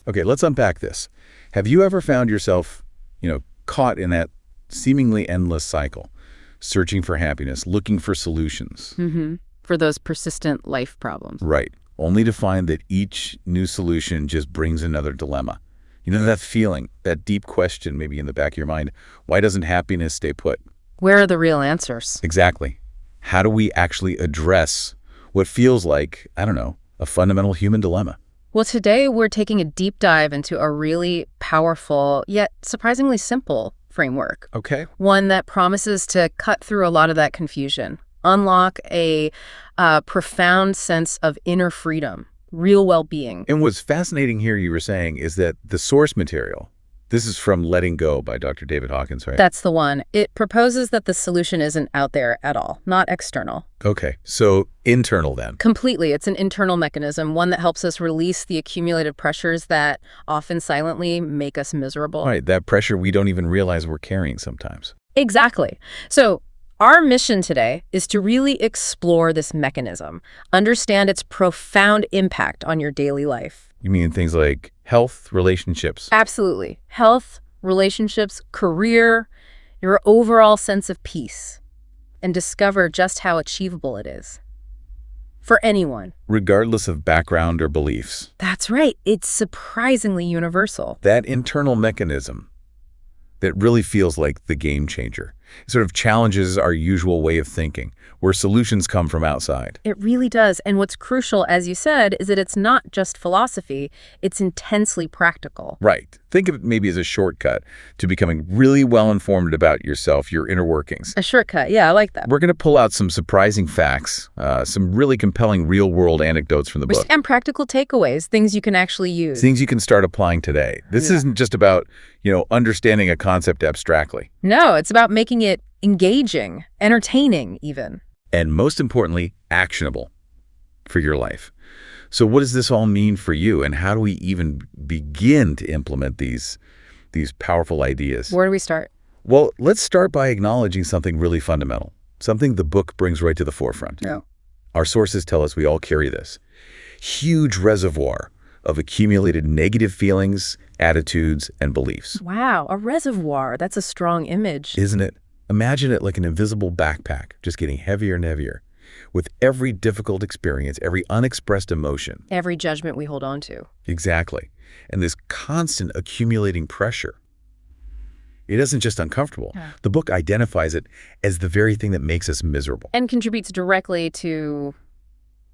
Okay, let's unpack this. Have you ever found yourself, caught in that seemingly endless cycle, searching for happiness, looking for solutions? For those persistent life problems. Right. Only to find that each new solution just brings another dilemma. That feeling, that deep question maybe in the back of your mind, why doesn't happiness stay put? Where are the real answers? Exactly. How do we actually address what feels like, I don't know, a fundamental human dilemma? Well, today we're taking a deep dive into a really powerful, yet surprisingly simple framework. Okay. One that promises to cut through a lot of that confusion, unlock a profound sense of inner freedom, real well-being. And what's fascinating here, you were saying, is that the source material, this is from Letting Go by Dr. David Hawkins, right? That's the one. It proposes that the solution isn't out there at all, not external. Okay, so internal then. Completely. It's an internal mechanism, one that helps us release the accumulated pressures that often silently make us miserable. Right, that pressure we don't even realize we're carrying sometimes. Exactly. So our mission today is to really explore this mechanism, understand its profound impact on your daily life. You mean things like health, relationships? Absolutely. Health, relationships, career, your overall sense of peace, and discover just how achievable it is. For anyone. Regardless of background or beliefs. That's right. It's surprisingly universal. That internal mechanism that really feels like the game changer. It sort of challenges our usual way of thinking, where solutions come from outside. It really does. And what's crucial, as you said, is that it's not just philosophy, it's intensely practical. Right. Think of it maybe as a shortcut to becoming really well-informed about yourself, your inner workings. A shortcut. Yeah, I like that. We're going to pull out some surprising facts, some really compelling real-world anecdotes from the book. And practical takeaways, things you can actually use. Things you can start applying today. This isn't just about, understanding a concept abstractly. No, it's about making it engaging, entertaining even. And most importantly, actionable for your life. So what does this all mean for you, and how do we even begin to implement these powerful ideas? Where do we start? Well, let's start by acknowledging something really fundamental, something the book brings right to the forefront. Yeah. Our sources tell us we all carry this huge reservoir of accumulated negative feelings, attitudes, and beliefs. Wow, a reservoir. That's a strong image. Isn't it? Imagine it like an invisible backpack, just getting heavier and heavier, with every difficult experience, every unexpressed emotion. Every judgment we hold on to. Exactly. And this constant accumulating pressure. It isn't just uncomfortable. Yeah. The book identifies it as the very thing that makes us miserable. And contributes directly to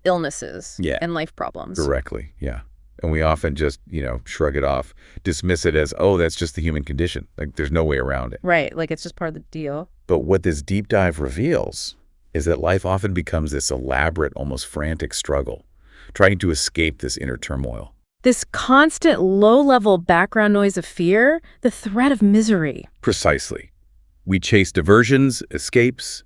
illnesses and life problems. Directly, yeah. And we often just, shrug it off, dismiss it as, oh, that's just the human condition. Like, there's no way around it. Right, like it's just part of the deal. But what this deep dive reveals is that life often becomes this elaborate, almost frantic struggle, trying to escape this inner turmoil. This constant low-level background noise of fear, the threat of misery. Precisely. We chase diversions, escapes,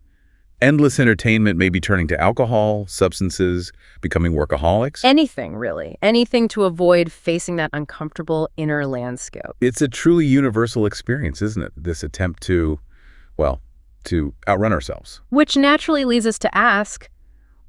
endless entertainment, maybe turning to alcohol, substances, becoming workaholics. Anything, really. Anything to avoid facing that uncomfortable inner landscape. It's a truly universal experience, isn't it? This attempt to outrun ourselves. Which naturally leads us to ask,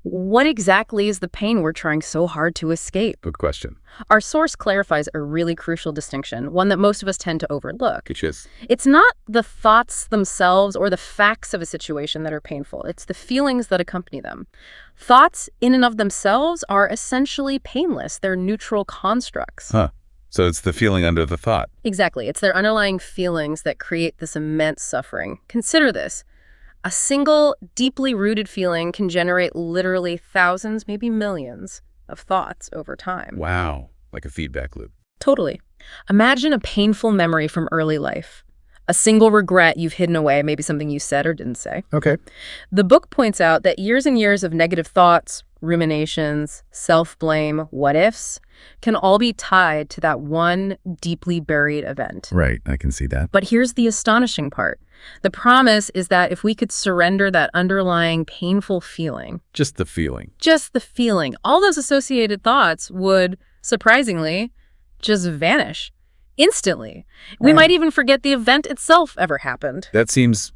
what exactly is the pain we're trying so hard to escape? Good question. Our source clarifies a really crucial distinction, one that most of us tend to overlook. Which is? It's not the thoughts themselves or the facts of a situation that are painful. It's the feelings that accompany them. Thoughts in and of themselves are essentially painless. They're neutral constructs. Huh. So it's the feeling under the thought. Exactly. It's their underlying feelings that create this immense suffering. Consider this. A single, deeply rooted feeling can generate literally thousands, maybe millions, of thoughts over time. Wow. Like a feedback loop. Totally. Imagine a painful memory from early life. A single regret you've hidden away, maybe something you said or didn't say. Okay. The book points out that years and years of negative thoughts, ruminations, self-blame, what-ifs, can all be tied to that one deeply buried event. Right. I can see that. But here's the astonishing part. The promise is that if we could surrender that underlying painful feeling, Just the feeling. all those associated thoughts would, surprisingly, just vanish instantly. We might even forget the event itself ever happened. That seems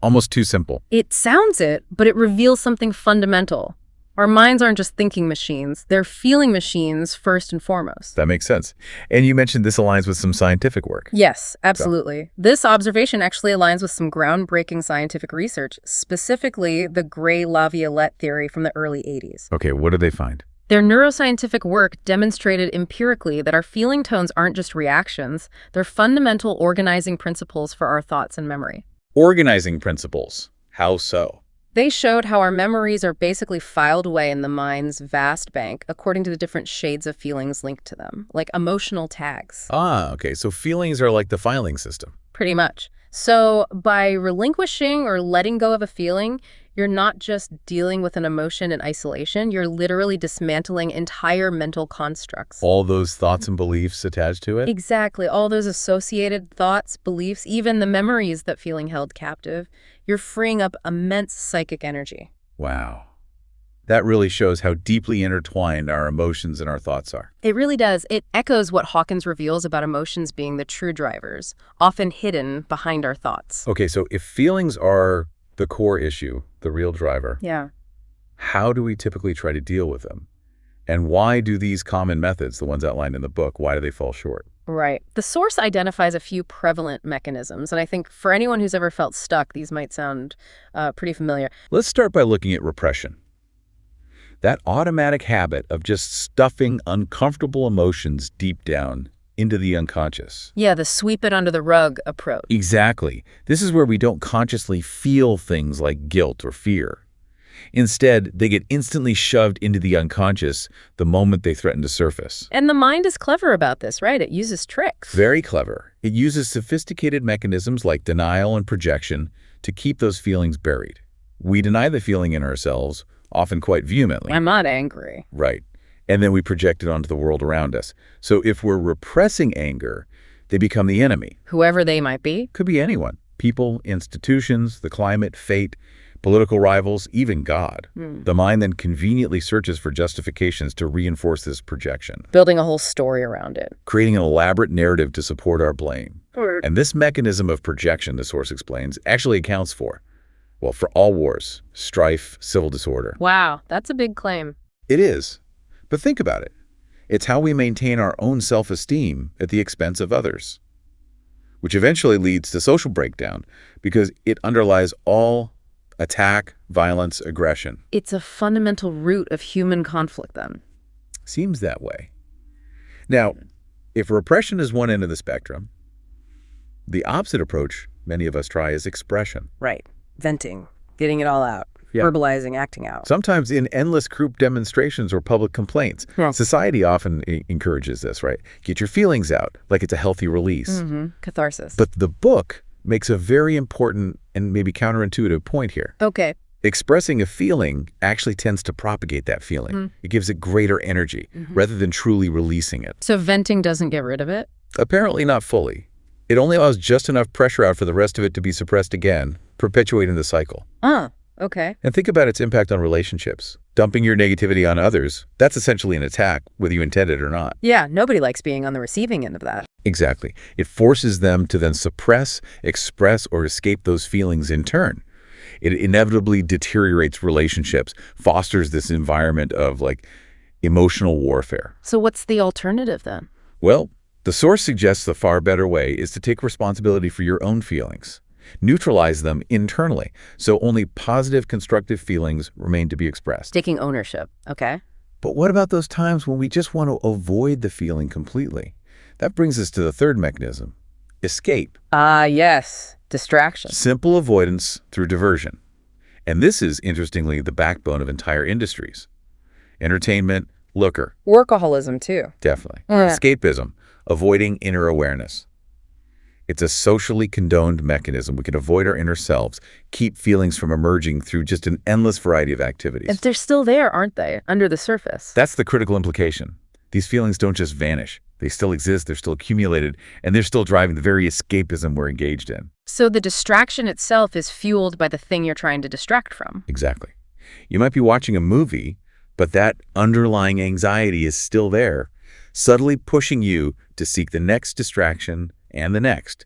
almost too simple. It sounds it, but it reveals something fundamental. Our minds aren't just thinking machines, they're feeling machines first and foremost. That makes sense. And you mentioned this aligns with some scientific work. Yes, absolutely. This observation actually aligns with some groundbreaking scientific research, specifically the gray-la-violette theory from the early 80s. Okay, what did they find? Their neuroscientific work demonstrated empirically that our feeling tones aren't just reactions, they're fundamental organizing principles for our thoughts and memory. Organizing principles. How so? They showed how our memories are basically filed away in the mind's vast bank according to the different shades of feelings linked to them, like emotional tags. Ah, okay, so feelings are like the filing system. Pretty much. So by relinquishing or letting go of a feeling, you're not just dealing with an emotion in isolation, you're literally dismantling entire mental constructs. All those thoughts and beliefs attached to it? Exactly. All those associated thoughts, beliefs, even the memories that feeling held captive, you're freeing up immense psychic energy. Wow. That really shows how deeply intertwined our emotions and our thoughts are. It really does. It echoes what Hawkins reveals about emotions being the true drivers, often hidden behind our thoughts. Okay, so if feelings are the core issue, the real driver, Yeah. how do we typically try to deal with them? And why do these common methods, the ones outlined in the book, why do they fall short? Right. The source identifies a few prevalent mechanisms, and I think for anyone who's ever felt stuck, these might sound pretty familiar. Let's start by looking at repression. That automatic habit of just stuffing uncomfortable emotions deep down into the unconscious. Yeah, the sweep it under the rug approach. Exactly. This is where we don't consciously feel things like guilt or fear. Instead, they get instantly shoved into the unconscious the moment they threaten to surface. And the mind is clever about this, right? It uses tricks. Very clever. It uses sophisticated mechanisms like denial and projection to keep those feelings buried. We deny the feeling in ourselves, often quite vehemently. I'm not angry. Right. And then we project it onto the world around us. So if we're repressing anger, they become the enemy. Whoever they might be. Could be anyone. People, institutions, the climate, fate, political rivals, even God. The mind then conveniently searches for justifications to reinforce this projection, Building a whole story around it. creating an elaborate narrative to support our blame. And this mechanism of projection, the source explains, actually accounts for, well, for all wars, strife, civil disorder. Wow, that's a big claim. It is. But think about it. It's how we maintain our own self-esteem at the expense of others, which eventually leads to social breakdown because it underlies all attack, violence, aggression. It's a fundamental root of human conflict, then. Seems that way. Now, if repression is one end of the spectrum, the opposite approach many of us try is expression. Right. Venting. Getting it all out. Yeah. Verbalizing, acting out. Sometimes in endless group demonstrations or public complaints. Yeah. Society often encourages this, right? Get your feelings out, like it's a healthy release. Catharsis. But the book makes a very important and maybe counterintuitive point here. Okay. Expressing a feeling actually tends to propagate that feeling. It gives it greater energy rather than truly releasing it. So venting doesn't get rid of it? Apparently not fully. It only allows just enough pressure out for the rest of it to be suppressed again, perpetuating the cycle. Okay. And think about its impact on relationships. Dumping your negativity on others, that's essentially an attack, whether you intend it or not. Yeah, nobody likes being on the receiving end of that. Exactly. It forces them to then suppress, express, or escape those feelings in turn. It inevitably deteriorates relationships, fosters this environment of emotional warfare. So what's the alternative then? Well, the source suggests the far better way is to take responsibility for your own feelings. Neutralize them internally, so only positive, constructive feelings remain to be expressed. Taking ownership. Okay. But what about those times when we just want to avoid the feeling completely? That brings us to the third mechanism, escape. Yes. Distraction. Simple avoidance through diversion. And this is, interestingly, the backbone of entire industries. Entertainment, lucre, Workaholism, too. definitely. Yeah. Escapism, avoiding inner awareness. It's a socially condoned mechanism. We can avoid our inner selves, keep feelings from emerging through just an endless variety of activities. If they're still there, aren't they? Under the surface. That's the critical implication. These feelings don't just vanish. They still exist, they're still accumulated, and they're still driving the very escapism we're engaged in. So the distraction itself is fueled by the thing you're trying to distract from. Exactly. You might be watching a movie, but that underlying anxiety is still there, subtly pushing you to seek the next distraction and the next.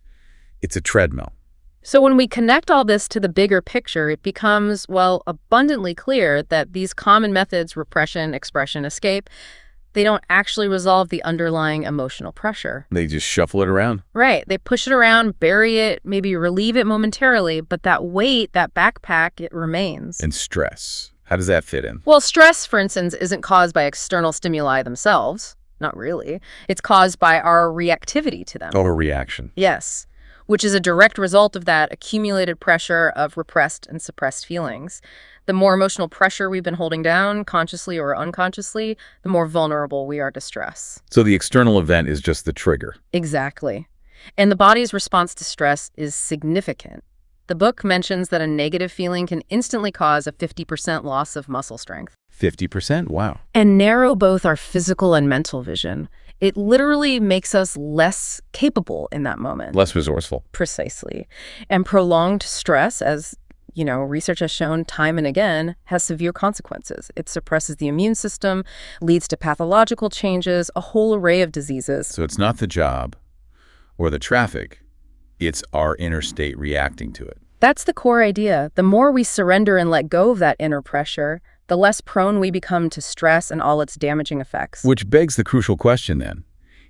It's a treadmill. So when we connect all this to the bigger picture, it becomes, well, abundantly clear that these common methods, repression, expression, escape, they don't actually resolve the underlying emotional pressure. They just shuffle it around. Right. They push it around, bury it, maybe relieve it momentarily, but that weight, that backpack, it remains. And stress. How does that fit in? Well, stress, for instance, isn't caused by external stimuli themselves. Not really. It's caused by our reactivity to them. Overreaction. Yes, which is a direct result of that accumulated pressure of repressed and suppressed feelings. The more emotional pressure we've been holding down, consciously or unconsciously, the more vulnerable we are to stress. So the external event is just the trigger. Exactly. And the body's response to stress is significant. The book mentions that a negative feeling can instantly cause a 50% loss of muscle strength. 50%? Wow. And narrow both our physical and mental vision. It literally makes us less capable in that moment. Less resourceful. Precisely. And prolonged stress, as research has shown time and again, has severe consequences. It suppresses the immune system, leads to pathological changes, a whole array of diseases. So it's not the job or the traffic. It's our inner state reacting to it. That's the core idea. The more we surrender and let go of that inner pressure, the less prone we become to stress and all its damaging effects. Which begs the crucial question then.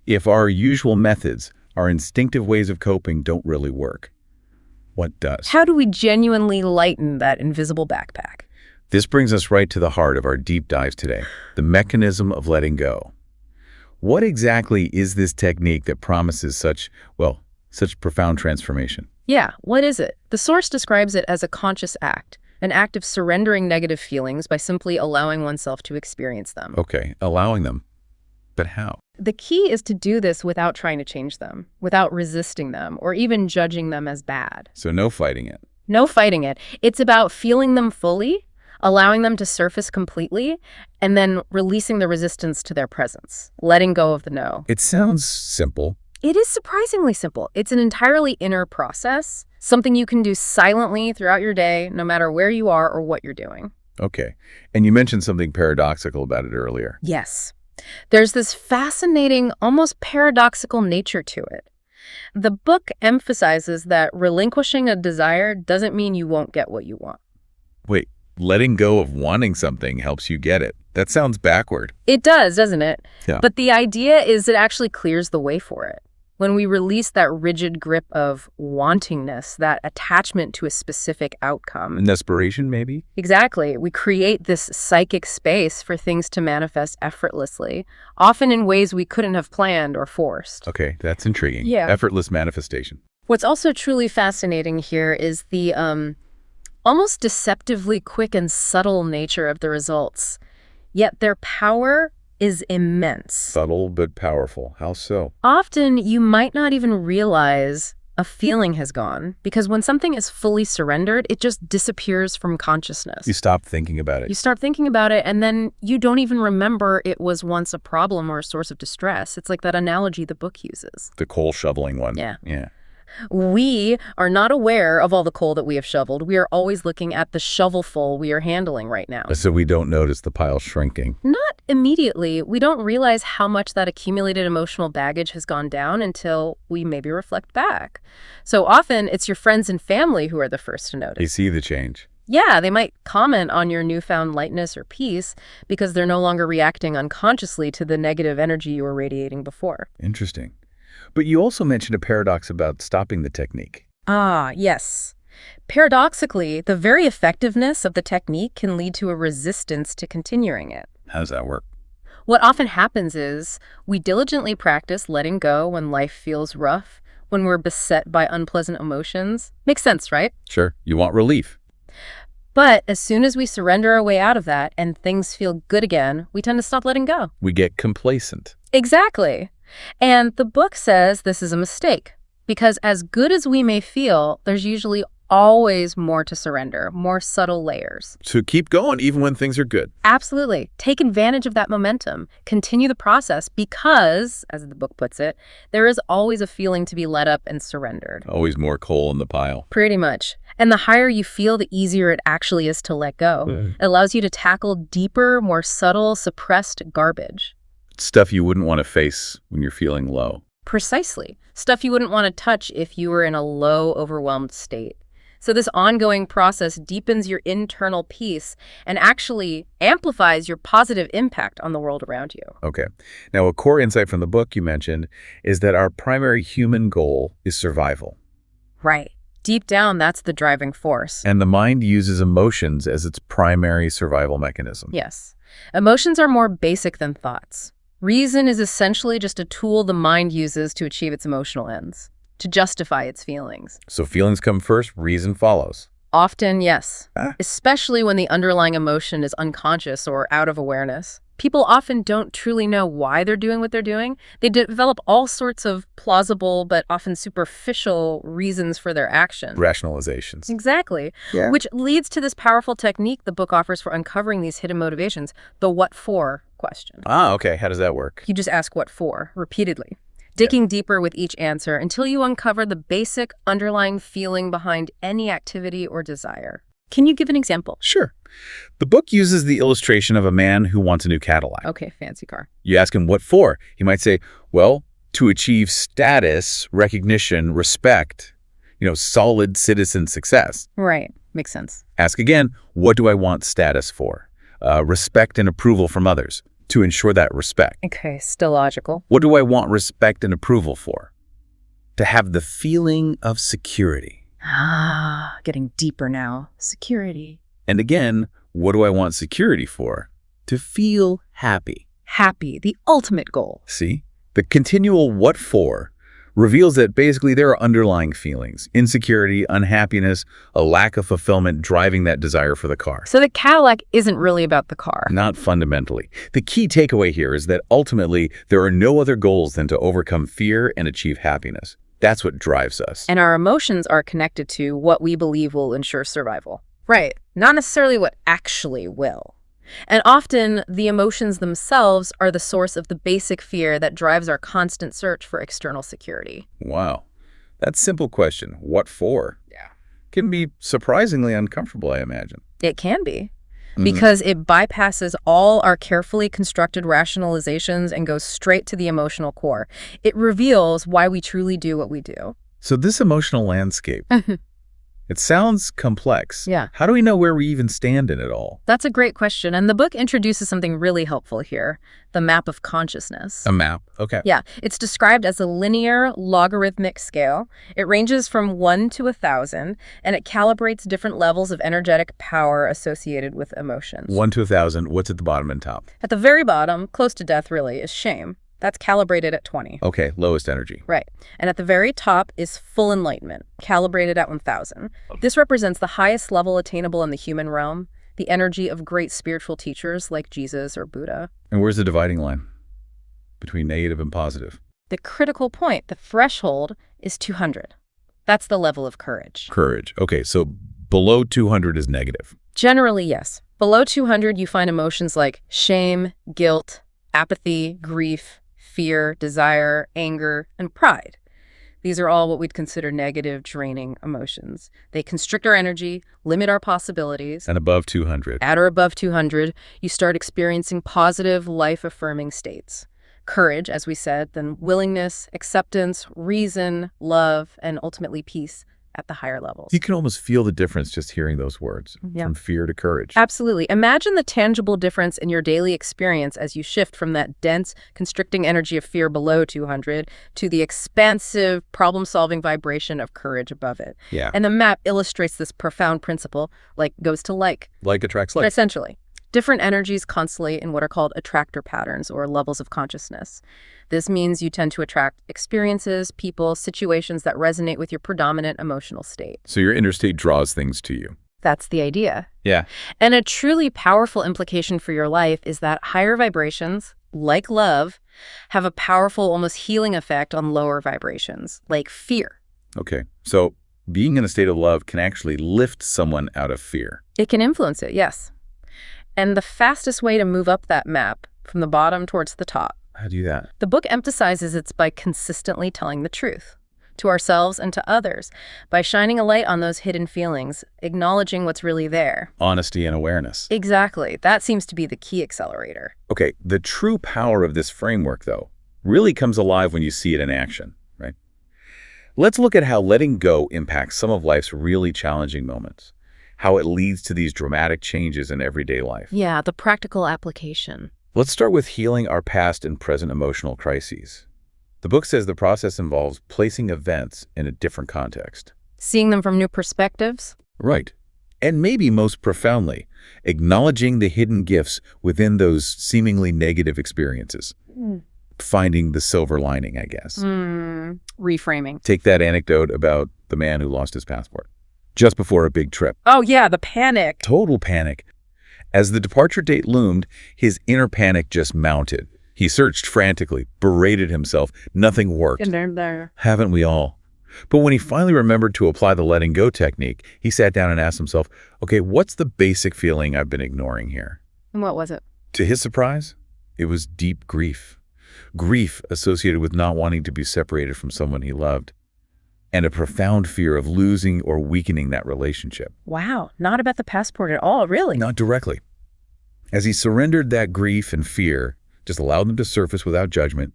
If our usual methods, our instinctive ways of coping don't really work, what does? How do we genuinely lighten that invisible backpack? This brings us right to the heart of our deep dives today, the mechanism of letting go. What exactly is this technique that promises such profound transformation? Yeah, what is it? The source describes it as a conscious act, an act of surrendering negative feelings by simply allowing oneself to experience them. Okay, allowing them. But how? The key is to do this without trying to change them, without resisting them, or even judging them as bad. So no fighting it. No fighting it. It's about feeling them fully, allowing them to surface completely, and then releasing the resistance to their presence, letting go of the no. It sounds simple. It is surprisingly simple. It's an entirely inner process, something you can do silently throughout your day, no matter where you are or what you're doing. Okay. And you mentioned something paradoxical about it earlier. Yes. There's this fascinating, almost paradoxical nature to it. The book emphasizes that relinquishing a desire doesn't mean you won't get what you want. Wait, letting go of wanting something helps you get it. That sounds backward. It does, doesn't it? Yeah. But the idea is it actually clears the way for it. When we release that rigid grip of wantingness, that attachment to a specific outcome. An desperation, maybe? Exactly. We create this psychic space for things to manifest effortlessly, often in ways we couldn't have planned or forced. Okay, that's intriguing. Yeah. Effortless manifestation. What's also truly fascinating here is the almost deceptively quick and subtle nature of the results. Yet their power is immense. Subtle but powerful. How so? Often, you might not even realize a feeling has gone, because when something is fully surrendered, it just disappears from consciousness. You stop thinking about it. You start thinking about it, and then you don't even remember it was once a problem or a source of distress. It's like that analogy the book uses. The coal shoveling one. Yeah. Yeah. We are not aware of all the coal that we have shoveled. We are always looking at the shovelful we are handling right now. So we don't notice the pile shrinking. Not immediately. We don't realize how much that accumulated emotional baggage has gone down until we maybe reflect back. So often, it's your friends and family who are the first to notice. They see the change. Yeah, they might comment on your newfound lightness or peace because they're no longer reacting unconsciously to the negative energy you were radiating before. Interesting. But you also mentioned a paradox about stopping the technique. Ah, yes. Paradoxically, the very effectiveness of the technique can lead to a resistance to continuing it. How does that work? What often happens is we diligently practice letting go when life feels rough, when we're beset by unpleasant emotions. Makes sense, right? Sure. You want relief. But as soon as we surrender our way out of that and things feel good again, we tend to stop letting go. We get complacent. Exactly. And the book says this is a mistake, because as good as we may feel, there's usually always more to surrender, more subtle layers. So keep going even when things are good. Absolutely. Take advantage of that momentum. Continue the process because, as the book puts it, there is always a feeling to be let up and surrendered. Always more coal in the pile. Pretty much. And the higher you feel, the easier it actually is to let go. It allows you to tackle deeper, more subtle, suppressed garbage. Stuff you wouldn't want to face when you're feeling low. Precisely. Stuff you wouldn't want to touch if you were in a low, overwhelmed state. So this ongoing process deepens your internal peace and actually amplifies your positive impact on the world around you. Okay. Now, a core insight from the book you mentioned is that our primary human goal is survival. Right. Deep down, that's the driving force. And the mind uses emotions as its primary survival mechanism. Yes. Emotions are more basic than thoughts. Reason is essentially just a tool the mind uses to achieve its emotional ends, to justify its feelings. So feelings come first, reason follows. Often, yes. Ah. Especially when the underlying emotion is unconscious or out of awareness. People often don't truly know why they're doing what they're doing. They develop all sorts of plausible but often superficial reasons for their actions. Rationalizations. Exactly. Yeah. Which leads to this powerful technique the book offers for uncovering these hidden motivations, the what for question. Ah, okay. How does that work? You just ask what for repeatedly, digging deeper with each answer until you uncover the basic underlying feeling behind any activity or desire. Can you give an example? Sure. The book uses the illustration of a man who wants a new Cadillac. Okay, fancy car. You ask him what for. He might say, well, to achieve status, recognition, respect, solid citizen success. Right. Makes sense. Ask again, what do I want status for? Respect and approval from others, to ensure that respect. Okay, still logical. What do I want respect and approval for? To have the feeling of security. Ah, getting deeper now. Security. And again, what do I want security for? To feel happy. Happy, the ultimate goal. See? The continual what for reveals that basically there are underlying feelings, insecurity, unhappiness, a lack of fulfillment driving that desire for the car. So the Cadillac isn't really about the car. Not fundamentally. The key takeaway here is that ultimately there are no other goals than to overcome fear and achieve happiness. That's what drives us. And our emotions are connected to what we believe will ensure survival. Right. Not necessarily what actually will. And often, the emotions themselves are the source of the basic fear that drives our constant search for external security. Wow. That simple question, what for? Yeah. Can be surprisingly uncomfortable, I imagine. It can be. Because it bypasses all our carefully constructed rationalizations and goes straight to the emotional core. It reveals why we truly do what we do. So this emotional landscape, it sounds complex. Yeah. How do we know where we even stand in it all? That's a great question. And the book introduces something really helpful here, the map of consciousness. A map, okay. Yeah, it's described as a linear logarithmic scale. It ranges from 1 to 1,000, and it calibrates different levels of energetic power associated with emotions. 1 to 1,000, what's at the bottom and top? At the very bottom, close to death really, is shame. That's calibrated at 20. Okay, lowest energy. Right. And at the very top is full enlightenment, calibrated at 1,000. This represents the highest level attainable in the human realm, the energy of great spiritual teachers like Jesus or Buddha. And where's the dividing line between negative and positive? The critical point, the threshold, is 200. That's the level of courage. Courage. Okay, so below 200 is negative. Generally, yes. Below 200, you find emotions like shame, guilt, apathy, grief, fear, desire, anger, and pride. These are all what we'd consider negative, draining emotions. They constrict our energy, limit our possibilities. And above 200. At or above 200, you start experiencing positive, life-affirming states. Courage, as we said, then willingness, acceptance, reason, love, and ultimately peace at the higher levels. You can almost feel the difference just hearing those words, from fear to courage. Absolutely. Imagine the tangible difference in your daily experience as you shift from that dense, constricting energy of fear below 200 to the expansive, problem-solving vibration of courage above it. Yeah. And the map illustrates this profound principle, like goes to like. Like attracts like. Essentially. Different energies constellate in what are called attractor patterns or levels of consciousness. This means you tend to attract experiences, people, situations that resonate with your predominant emotional state. So your inner state draws things to you. That's the idea. Yeah. And a truly powerful implication for your life is that higher vibrations, like love, have a powerful, almost healing effect on lower vibrations, like fear. Okay. So being in a state of love can actually lift someone out of fear. It can influence it, yes. And the fastest way to move up that map, from the bottom towards the top. How do you do that? The book emphasizes it's by consistently telling the truth to ourselves and to others, by shining a light on those hidden feelings, acknowledging what's really there. Honesty and awareness. Exactly. That seems to be the key accelerator. Okay, the true power of this framework, though, really comes alive when you see it in action, right? Let's look at how letting go impacts some of life's really challenging moments, how it leads to these dramatic changes in everyday life. Yeah, the practical application. Let's start with healing our past and present emotional crises. The book says the process involves placing events in a different context. Seeing them from new perspectives? Right. And maybe most profoundly, acknowledging the hidden gifts within those seemingly negative experiences. Finding the silver lining, I guess. Reframing. Take that anecdote about the man who lost his passport just before a big trip. Oh, yeah, the panic. Total panic. As the departure date loomed, his inner panic just mounted. He searched frantically, berated himself. Nothing worked. Haven't we all? But when he finally remembered to apply the letting go technique, he sat down and asked himself, okay, what's the basic feeling I've been ignoring here? And what was it? To his surprise, it was deep grief. Grief associated with not wanting to be separated from someone he loved, and a profound fear of losing or weakening that relationship. Wow, not about the passport at all, really? Not directly. As he surrendered that grief and fear, just allowed them to surface without judgment,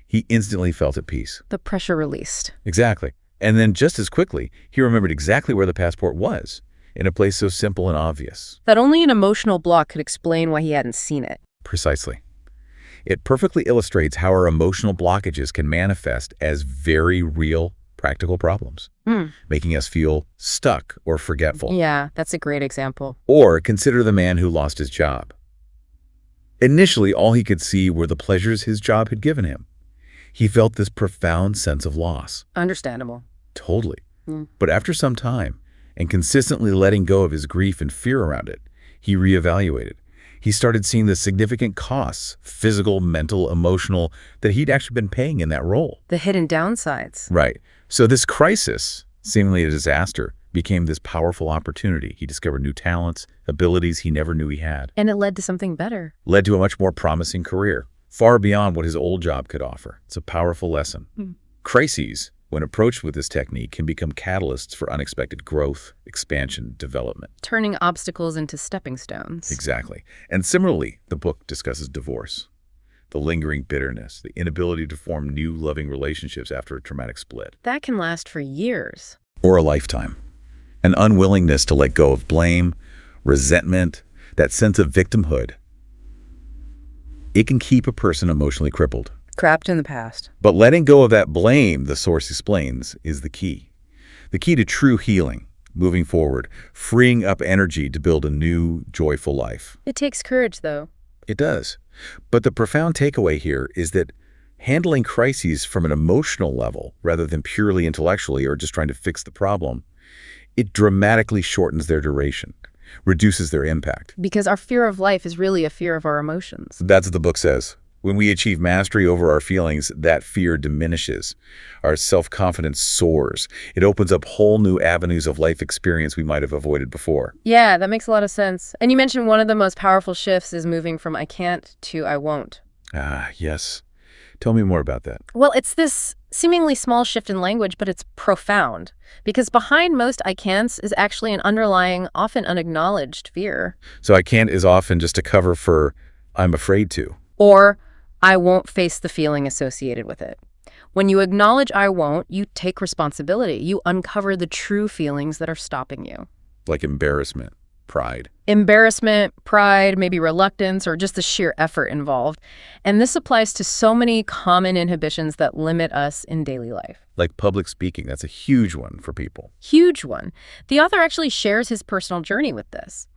he instantly felt at peace. The pressure released. Exactly. And then just as quickly, he remembered exactly where the passport was, in a place so simple and obvious. That only an emotional block could explain why he hadn't seen it. Precisely. It perfectly illustrates how our emotional blockages can manifest as very real, practical problems, making us feel stuck or forgetful. Yeah, that's a great example. Or consider the man who lost his job. Initially, all he could see were the pleasures his job had given him. He felt this profound sense of loss. Understandable. Totally. But after some time, and consistently letting go of his grief and fear around it, he reevaluated. He started seeing the significant costs, physical, mental, emotional, that he'd actually been paying in that role. The hidden downsides. Right. So this crisis, seemingly a disaster, became this powerful opportunity. He discovered new talents, abilities he never knew he had. And it led to something better. Led to a much more promising career, far beyond what his old job could offer. It's a powerful lesson. Crises, when approached with this technique, can become catalysts for unexpected growth, expansion, development. Turning obstacles into stepping stones. Exactly. And similarly, the book discusses divorce, the lingering bitterness, the inability to form new loving relationships after a traumatic split. That can last for years. Or a lifetime. An unwillingness to let go of blame, resentment, that sense of victimhood. It can keep a person emotionally crippled. Trapped in the past. But letting go of that blame, the source explains, is the key. The key to true healing, moving forward, freeing up energy to build a new, joyful life. It takes courage, though. It does. But the profound takeaway here is that handling crises from an emotional level, rather than purely intellectually or just trying to fix the problem, it dramatically shortens their duration, reduces their impact. Because our fear of life is really a fear of our emotions. That's what the book says. When we achieve mastery over our feelings, that fear diminishes. Our self-confidence soars. It opens up whole new avenues of life experience we might have avoided before. Yeah, that makes a lot of sense. And you mentioned one of the most powerful shifts is moving from I can't to I won't. Ah, yes. Tell me more about that. Well, it's this seemingly small shift in language, but it's profound. Because behind most I can'ts is actually an underlying, often unacknowledged fear. So I can't is often just a cover for I'm afraid to. Or I won't face the feeling associated with it. When you acknowledge I won't, you take responsibility. You uncover the true feelings that are stopping you. Like embarrassment, pride. Embarrassment, pride, maybe reluctance, or just the sheer effort involved. And this applies to so many common inhibitions that limit us in daily life. Like public speaking, that's a huge one for people. Huge one. The author actually shares his personal journey with this.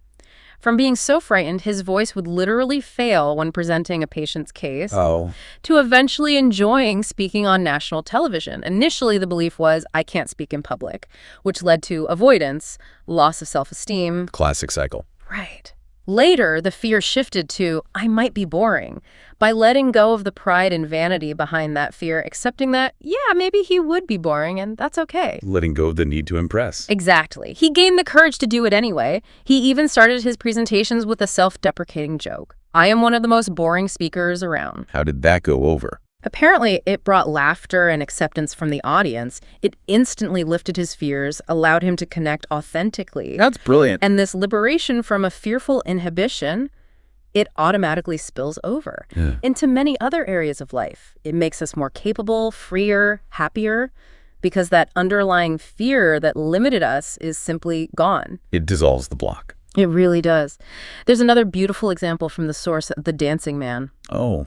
From being so frightened, his voice would literally fail when presenting a patient's case, to eventually enjoying speaking on national television. Initially, the belief was, I can't speak in public, which led to avoidance, loss of self-esteem. Classic cycle. Right. Later, the fear shifted to, I might be boring. By letting go of the pride and vanity behind that fear, accepting that, yeah, maybe he would be boring, and that's okay. Letting go of the need to impress. Exactly. He gained the courage to do it anyway. He even started his presentations with a self-deprecating joke. I am one of the most boring speakers around. How did that go over? Apparently, it brought laughter and acceptance from the audience. It instantly lifted his fears, allowed him to connect authentically. That's brilliant. And this liberation from a fearful inhibition, it automatically spills over into many other areas of life. It makes us more capable, freer, happier, because that underlying fear that limited us is simply gone. It dissolves the block. It really does. There's another beautiful example from the source, The Dancing Man. Oh,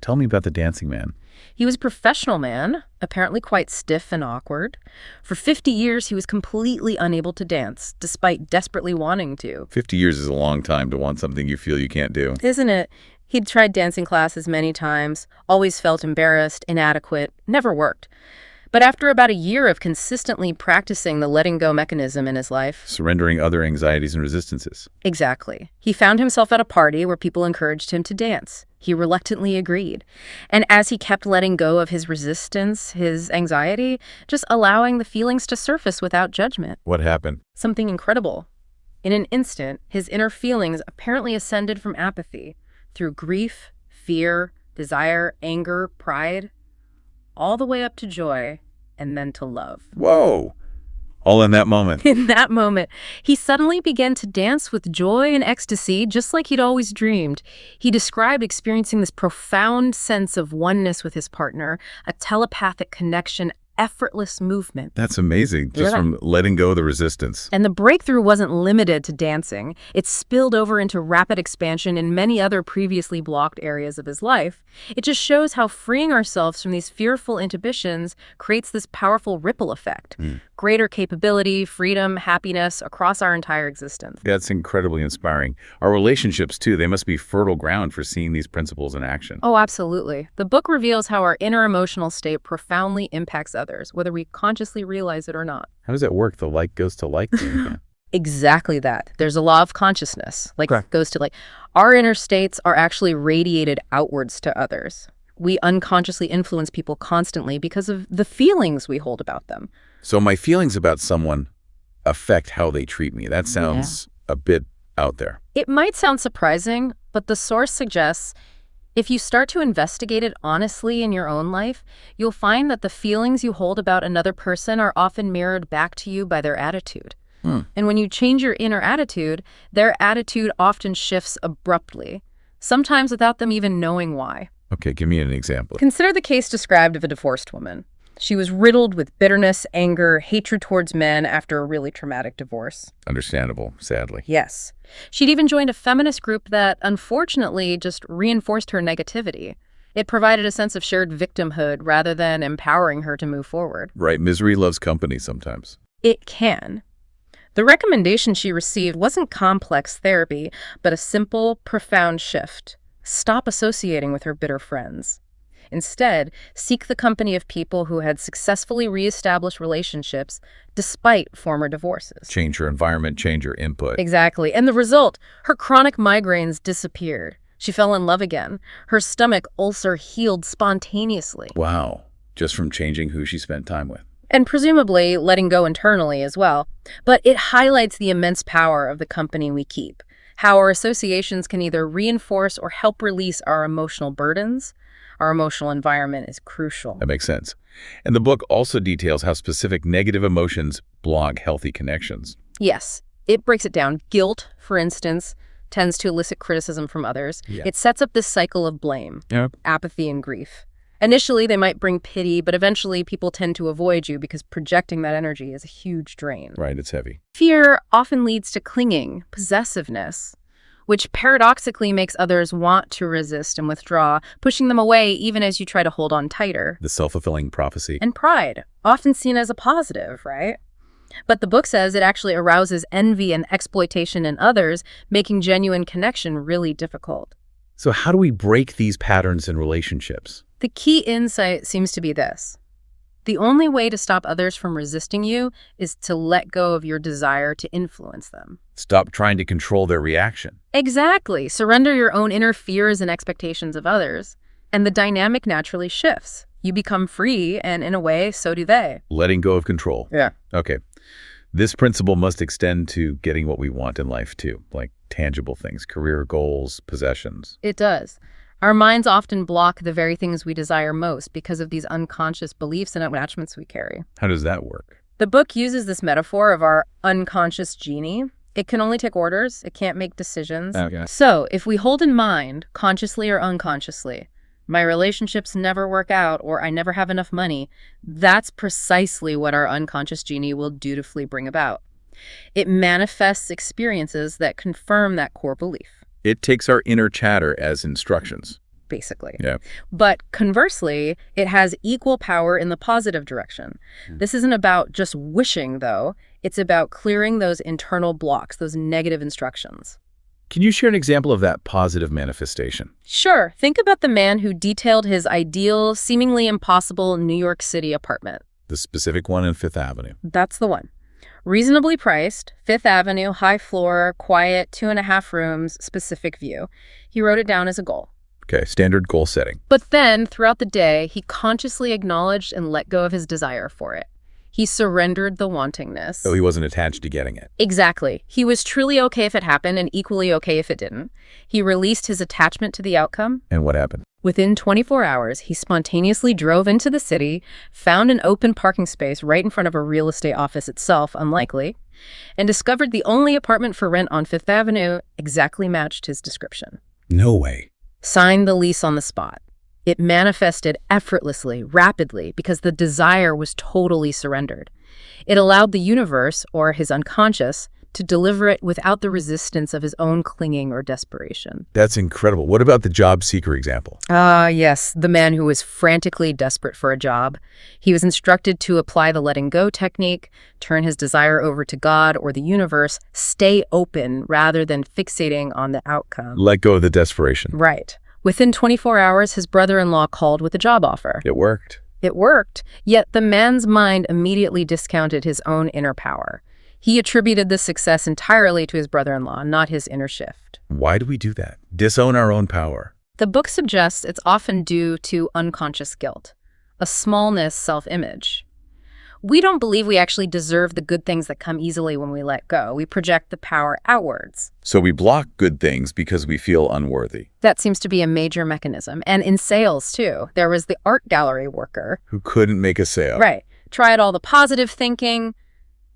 tell me about the dancing man. He was a professional man, apparently quite stiff and awkward. For 50 years, he was completely unable to dance, despite desperately wanting to. 50 years is a long time to want something you feel you can't do. Isn't it? He'd tried dancing classes many times, always felt embarrassed, inadequate, never worked. But after about a year of consistently practicing the letting go mechanism in his life... Surrendering other anxieties and resistances. Exactly. He found himself at a party where people encouraged him to dance. He reluctantly agreed. And as he kept letting go of his resistance, his anxiety, just allowing the feelings to surface without judgment. What happened? Something incredible. In an instant, his inner feelings apparently ascended from apathy through grief, fear, desire, anger, pride, all the way up to joy, and then to love. Whoa! All in that moment. In that moment, he suddenly began to dance with joy and ecstasy, just like he'd always dreamed. He described experiencing this profound sense of oneness with his partner, a telepathic connection, effortless movement. That's amazing, just from letting go of the resistance. And the breakthrough wasn't limited to dancing. It spilled over into rapid expansion in many other previously blocked areas of his life. It just shows how freeing ourselves from these fearful inhibitions creates this powerful ripple effect. Greater capability, freedom, happiness across our entire existence. That's incredibly inspiring. Our relationships, too, they must be fertile ground for seeing these principles in action. Oh, absolutely. The book reveals how our inner emotional state profoundly impacts others, whether we consciously realize it or not. How does that work? The like goes to like thing? Exactly that. There's a law of consciousness, Correct. goes to like. Our inner states are actually radiated outwards to others. We unconsciously influence people constantly because of the feelings we hold about them. So my feelings about someone affect how they treat me. That sounds a bit out there. It might sound surprising, but the source suggests if you start to investigate it honestly in your own life, you'll find that the feelings you hold about another person are often mirrored back to you by their attitude. And when you change your inner attitude, their attitude often shifts abruptly, sometimes without them even knowing why. Okay, give me an example. Consider the case described of a divorced woman. She was riddled with bitterness, anger, hatred towards men after a really traumatic divorce. Understandable, sadly. Yes. She'd even joined a feminist group that, unfortunately, just reinforced her negativity. It provided a sense of shared victimhood rather than empowering her to move forward. Right, misery loves company sometimes. It can. The recommendation she received wasn't complex therapy, but a simple, profound shift. Stop associating with her bitter friends. Instead, seek the company of people who had successfully reestablished relationships despite former divorces. Change your environment, change your input. Exactly. And the result, her chronic migraines disappeared. She fell in love again. Her stomach ulcer healed spontaneously. Wow, just from changing who she spent time with. And presumably letting go internally as well. But it highlights the immense power of the company we keep, how our associations can either reinforce or help release our emotional burdens. Our emotional environment is crucial. That makes sense. And the book also details how specific negative emotions block healthy connections. Yes, it breaks it down. Guilt, for instance, tends to elicit criticism from others. It sets up this cycle of blame, apathy, and grief. Initially, they might bring pity, but eventually people tend to avoid you because projecting that energy is a huge drain. Right, it's heavy. Fear often leads to clinging, possessiveness, which paradoxically makes others want to resist and withdraw, pushing them away even as you try to hold on tighter. The self-fulfilling prophecy. And pride, often seen as a positive, right? But the book says it actually arouses envy and exploitation in others, making genuine connection really difficult. So how do we break these patterns in relationships? The key insight seems to be this. The only way to stop others from resisting you is to let go of your desire to influence them. Stop trying to control their reaction. Exactly. Surrender your own inner fears and expectations of others, and the dynamic naturally shifts. You become free, and in a way, so do they. Letting go of control. Yeah. Okay. This principle must extend to getting what we want in life, too, like tangible things, career goals, possessions. It does. Our minds often block the very things we desire most because of these unconscious beliefs and attachments we carry. How does that work? The book uses this metaphor of our unconscious genie. It can only take orders. It can't make decisions. Okay. So if we hold in mind, consciously or unconsciously, my relationships never work out or I never have enough money, that's precisely what our unconscious genie will dutifully bring about. It manifests experiences that confirm that core belief. It takes our inner chatter as instructions. Basically. Yeah. But conversely, it has equal power in the positive direction. This isn't about just wishing, though. It's about clearing those internal blocks, those negative instructions. Can you share an example of that positive manifestation? Sure. Think about the man who detailed his ideal, seemingly impossible New York City apartment. The specific one in Fifth Avenue. That's the one. Reasonably priced, Fifth Avenue, high floor, quiet, 2.5 rooms, specific view. He wrote it down as a goal. Okay, standard goal setting. But then, throughout the day, he consciously acknowledged and let go of his desire for it. He surrendered the wantingness. So he wasn't attached to getting it. Exactly. He was truly okay if it happened and equally okay if it didn't. He released his attachment to the outcome. And what happened? Within 24 hours, he spontaneously drove into the city, found an open parking space right in front of a real estate office itself, unlikely, and discovered the only apartment for rent on Fifth Avenue exactly matched his description. No way. Signed the lease on the spot. It manifested effortlessly, rapidly, because the desire was totally surrendered. It allowed the universe, or his unconscious, to deliver it without the resistance of his own clinging or desperation. That's incredible. What about the job seeker example? Yes, the man who was frantically desperate for a job. He was instructed to apply the letting go technique, turn his desire over to God or the universe, stay open rather than fixating on the outcome. Let go of the desperation. Right. Within 24 hours, his brother-in-law called with a job offer. It worked. It worked, yet the man's mind immediately discounted his own inner power. He attributed the success entirely to his brother-in-law, not his inner shift. Why do we do that? Disown our own power. The book suggests it's often due to unconscious guilt, a smallness self-image. We don't believe we actually deserve the good things that come easily when we let go. We project the power outwards. So we block good things because we feel unworthy. That seems to be a major mechanism. And in sales, too. There was the art gallery worker. Who couldn't make a sale. Right. Tried all the positive thinking,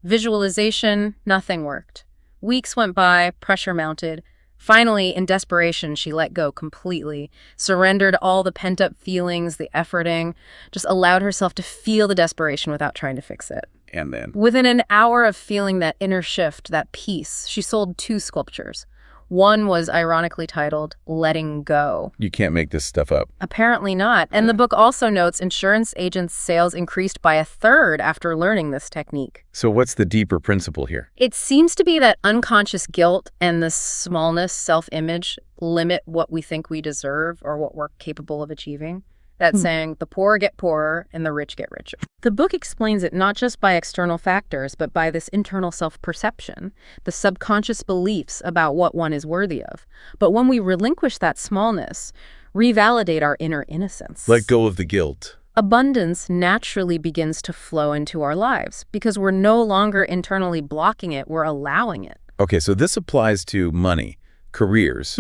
visualization, nothing worked. Weeks went by, pressure mounted. Finally, in desperation, she let go completely, surrendered all the pent-up feelings, the efforting, just allowed herself to feel the desperation without trying to fix it. And then? Within an hour of feeling that inner shift, that peace, she sold 2 sculptures. One was ironically titled, Letting Go. You can't make this stuff up. Apparently not. And the book also notes insurance agents' sales increased by 1/3 after learning this technique. So what's the deeper principle here? It seems to be that unconscious guilt and the smallness, self-image, limit what we think we deserve or what we're capable of achieving. That saying, the poor get poorer and the rich get richer. The book explains it not just by external factors, but by this internal self-perception, the subconscious beliefs about what one is worthy of. But when we relinquish that smallness, revalidate our inner innocence, Let go of the guilt. abundance naturally begins to flow into our lives because we're no longer internally blocking it, we're allowing it. Okay, so this applies to money, careers,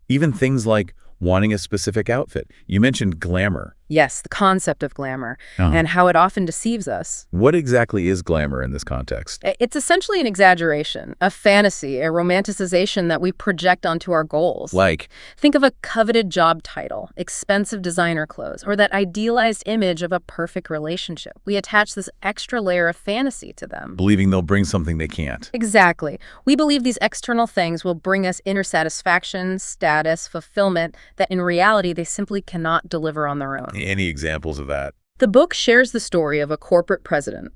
even things like wanting a specific outfit. You mentioned glamour. Yes, the concept of glamour and how it often deceives us. What exactly is glamour in this context? It's essentially an exaggeration, a fantasy, a romanticization that we project onto our goals. Like, Think of a coveted job title, expensive designer clothes, or that idealized image of a perfect relationship. We attach this extra layer of fantasy to them. believing they'll bring something they can't. Exactly. We believe these external things will bring us inner satisfaction, status, fulfillment, that in reality they simply cannot deliver on their own. Any examples of that? The book shares the story of a corporate president,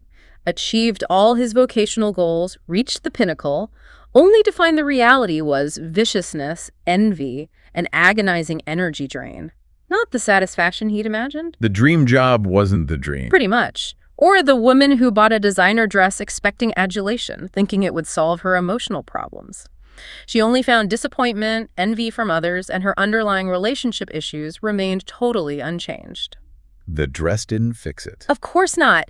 achieved all his vocational goals, reached the pinnacle, only to find the reality was viciousness, envy, and agonizing energy drain. Not the satisfaction he'd imagined. The dream job wasn't the dream. Pretty much. Or the woman who bought a designer dress expecting adulation, thinking it would solve her emotional problems. She only found disappointment, envy from others, and her underlying relationship issues remained totally unchanged. The dress didn't fix it. Of course not.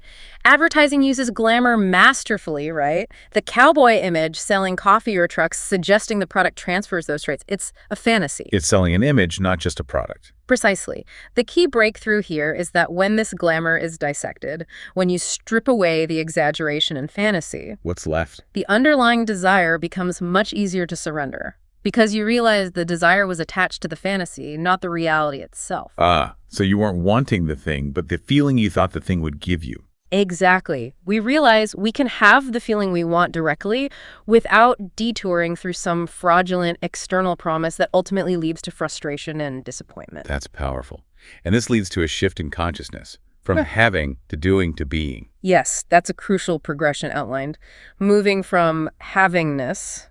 Advertising uses glamour masterfully, right? The cowboy image selling coffee or trucks suggesting the product transfers those traits. It's a fantasy. It's selling an image, not just a product. Precisely. The key breakthrough here is that when this glamour is dissected, when you strip away the exaggeration and fantasy, What's left? the underlying desire becomes much easier to surrender. Because you realize the desire was attached to the fantasy, not the reality itself. So you weren't wanting the thing, but the feeling you thought the thing would give you. Exactly. We realize we can have the feeling we want directly without detouring through some fraudulent external promise that ultimately leads to frustration and disappointment. That's powerful. And this leads to a shift in consciousness, from having to doing to being. Yes, that's a crucial progression outlined. Moving from havingness,